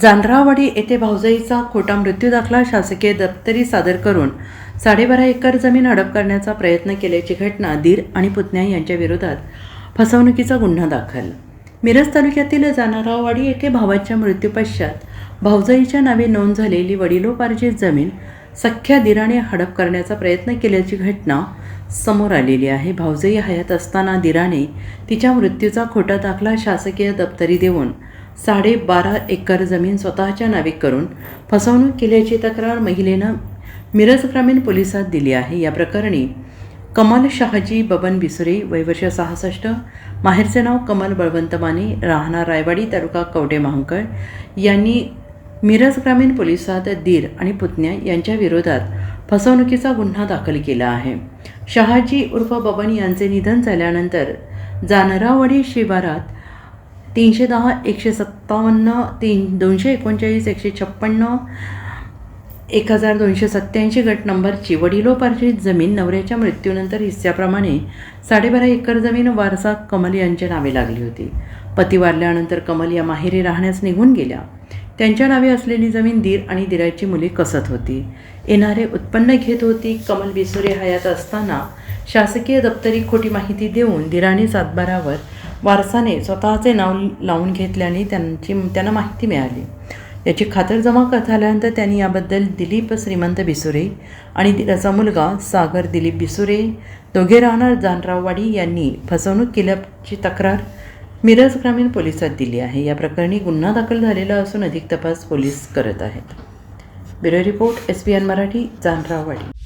जानरावाडी येथे भाऊजाईचा खोटा मृत्यू दाखला शासकीय दप्तरी सादर करून 12.5 एकर जमीन हडप करण्याचा प्रयत्न केल्याची घटना दीर आणि पुतण्या यांच्या विरोधात फसवणुकीचा गुन्हा दाखल. मिरज तालुक्यातील जानरावाडी येथे भावाच्या मृत्यूपश्चात भाऊजाईच्या नावे नोंद झालेली वडिलोपार्जित जमीन सख्ख्या दीराने हडप करण्याचा प्रयत्न केल्याची घटना समोर आलेली आहे. भाऊजाई हयात असताना दीराने तिच्या मृत्यूचा खोटा दाखला शासकीय दप्तरी देऊन 12.5 एकर जमीन स्वतःच्या नावे करून फसवणूक केल्याची तक्रार महिलेनं मिरज ग्रामीण पोलिसात दिली आहे. या प्रकरणी कमल शहाजी बबन बिसुरे वय वर्ष 66, माहेरचे नाव कमल बळवंत माने, राहणार रायवाडी, तालुका कवठे महांकाळ यांनी मिरज ग्रामीण पोलिसात दीर आणि पुतण्या यांच्या विरोधात फसवणुकीचा गुन्हा दाखल केला आहे. शहाजी उर्फ बबन यांचे निधन झाल्यानंतर जानरावाडी शिवारात 310, 157, 239, 156, 1287 गट नंबरची वडिलोपार्जित जमीन नवऱ्याच्या मृत्यूनंतर हिस्स्याप्रमाणे 12.5 एकर जमीन वारसा कमल यांच्या नावे लागली होती. पती वारल्यानंतर कमल या माहेरी राहण्यास निघून गेल्या. त्यांच्या नावे असलेली जमीन दीर आणि दीराची मुले कसत होती. येणारे उत्पन्न घेत होती. कमल बिसुरे हयात असताना शासकीय दप्तरी खोटी माहिती देऊन दीराने सातबारावर वारसाने स्वतःचे नाव लावून घेतल्याने त्यांना माहिती मिळाली. याची खातरजमा झाल्यानंतर त्यांनी याबद्दल दिलीप श्रीमंत बिसुरे आणि दीराचा मुलगा सागर दिलीप बिसुरे दोघे राहणार जानरावाडी यांनी फसवणूक केल्याची तक्रार मिरज ग्रामीण पोलिसात दिली आहे. या प्रकरणी गुन्हा दाखल झालेला असून अधिक तपास पोलीस करत आहेत. Bureau report SBN Marathi, जानरावाडी.